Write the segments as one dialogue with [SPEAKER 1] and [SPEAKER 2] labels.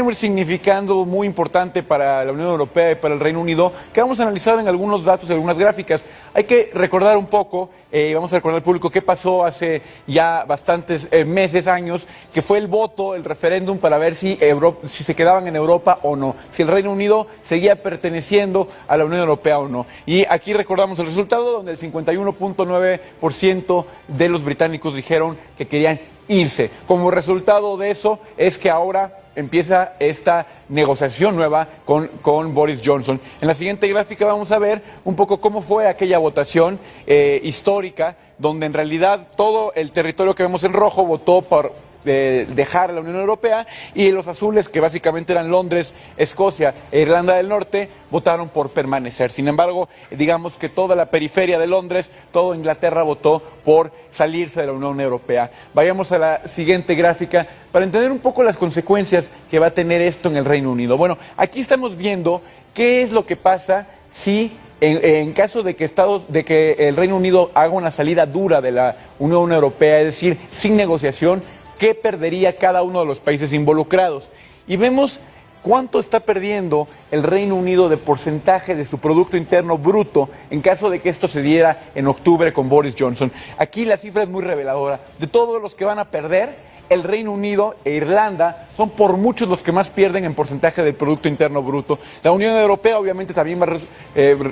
[SPEAKER 1] un significado muy importante para la Unión Europea y para el Reino Unido, que vamos a analizar en algunos datos, en algunas gráficas. Hay que recordar un poco, vamos a recordar al público qué pasó hace ya bastantes meses, años, que fue el voto, el referéndum para ver si se quedaban en Europa o no, si el Reino Unido seguía perteneciendo a la Unión Europea o no. Y aquí recordamos el resultado, donde el 51.9% de los británicos dijeron que querían irse. Como resultado de eso es que ahora empieza esta negociación nueva con Boris Johnson. En la siguiente gráfica vamos a ver un poco cómo fue aquella votación histórica, donde en realidad todo el territorio que vemos en rojo votó por dejar la Unión Europea, y los azules, que básicamente eran Londres, Escocia e Irlanda del Norte, votaron por permanecer. Sin embargo, digamos que toda la periferia de Londres, toda Inglaterra votó por salirse de la Unión Europea. Vayamos a la siguiente gráfica para entender un poco las consecuencias que va a tener esto en el Reino Unido. Bueno, aquí estamos viendo qué es lo que pasa si en caso de que el Reino Unido haga una salida dura de la Unión Europea, es decir, sin negociación, qué perdería cada uno de los países involucrados. Y vemos cuánto está perdiendo el Reino Unido de porcentaje de su Producto Interno Bruto en caso de que esto se diera en octubre con Boris Johnson. Aquí la cifra es muy reveladora. De todos los que van a perder, el Reino Unido e Irlanda son por muchos los que más pierden en porcentaje del Producto Interno Bruto. La Unión Europea obviamente también va a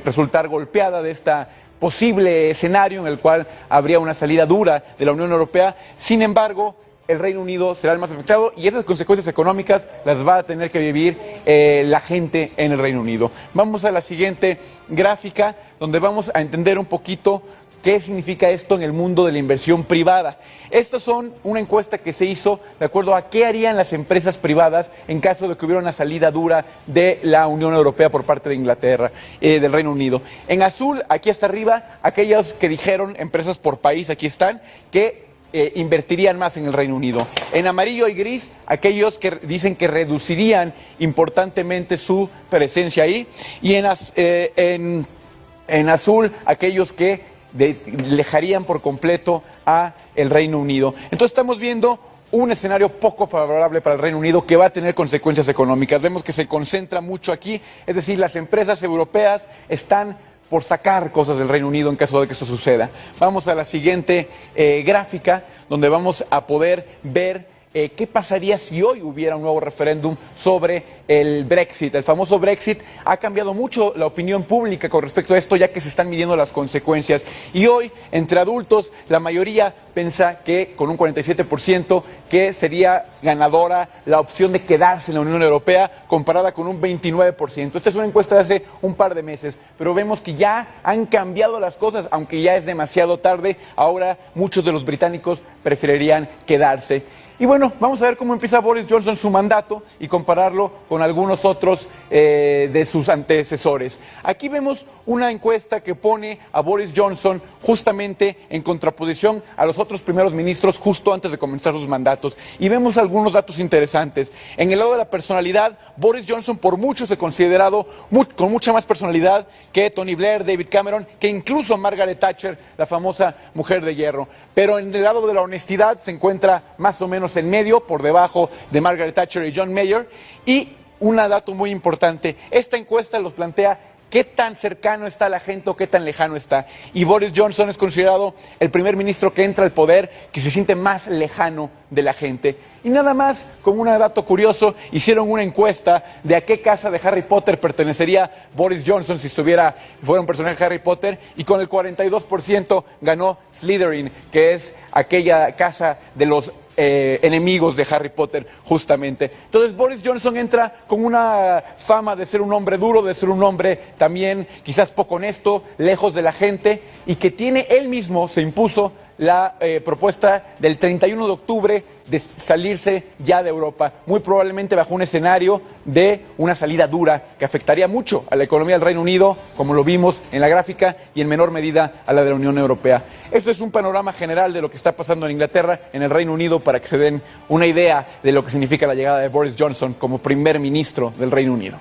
[SPEAKER 1] resultar golpeada de esta posible escenario en el cual habría una salida dura de la Unión Europea. Sin embargo, el Reino Unido será el más afectado, y esas consecuencias económicas las va a tener que vivir la gente en el Reino Unido. Vamos a la siguiente gráfica, donde vamos a entender un poquito qué significa esto en el mundo de la inversión privada. Estas son una encuesta que se hizo de acuerdo a qué harían las empresas privadas en caso de que hubiera una salida dura de la Unión Europea por parte de Inglaterra, del Reino Unido. En azul, aquí hasta arriba, aquellos que dijeron, empresas por país, aquí están, que invertirían más en el Reino Unido. En amarillo y gris, aquellos que dicen que reducirían importantemente su presencia ahí. Y en azul, aquellos que dejarían por completo a el Reino Unido. Entonces estamos viendo un escenario poco favorable para el Reino Unido, que va a tener consecuencias económicas. Vemos que se concentra mucho aquí, es decir, las empresas europeas están por sacar cosas del Reino Unido en caso de que eso suceda. Vamos a la siguiente gráfica, donde vamos a poder ver qué pasaría si hoy hubiera un nuevo referéndum sobre el Brexit. El famoso Brexit ha cambiado mucho la opinión pública con respecto a esto, ya que se están midiendo las consecuencias. Y hoy, entre adultos, la mayoría piensa que, con un 47%, que sería ganadora la opción de quedarse en la Unión Europea, comparada con un 29%. Esta es una encuesta de hace un par de meses, pero vemos que ya han cambiado las cosas, aunque ya es demasiado tarde. Ahora muchos de los británicos preferirían quedarse. Y bueno, vamos a ver cómo empieza Boris Johnson su mandato y compararlo con algunos otros de sus antecesores. Aquí vemos una encuesta que pone a Boris Johnson justamente en contraposición a los otros primeros ministros justo antes de comenzar sus mandatos. Y vemos algunos datos interesantes. En el lado de la personalidad, Boris Johnson por muchos es considerado con mucha más personalidad que Tony Blair, David Cameron, que incluso Margaret Thatcher, la famosa mujer de hierro. Pero en el lado de la honestidad se encuentra más o menos en medio, por debajo de Margaret Thatcher y John Major. Y un dato muy importante, esta encuesta los plantea qué tan cercano está la gente o qué tan lejano está. Y Boris Johnson es considerado el primer ministro que entra al poder que se siente más lejano de la gente. Y nada más, como un dato curioso, hicieron una encuesta de a qué casa de Harry Potter pertenecería Boris Johnson si fuera un personaje de Harry Potter, y con el 42% ganó Slytherin, que es aquella casa de los enemigos de Harry Potter, justamente. Entonces Boris Johnson entra con una fama de ser un hombre duro, de ser un hombre también quizás poco honesto, lejos de la gente, y que él mismo se impuso la propuesta del 31 de octubre de salirse ya de Europa, muy probablemente bajo un escenario de una salida dura que afectaría mucho a la economía del Reino Unido, como lo vimos en la gráfica, y en menor medida a la de la Unión Europea. Esto es un panorama general de lo que está pasando en Inglaterra, en el Reino Unido, para que se den una idea de lo que significa la llegada de Boris Johnson como primer ministro del Reino Unido.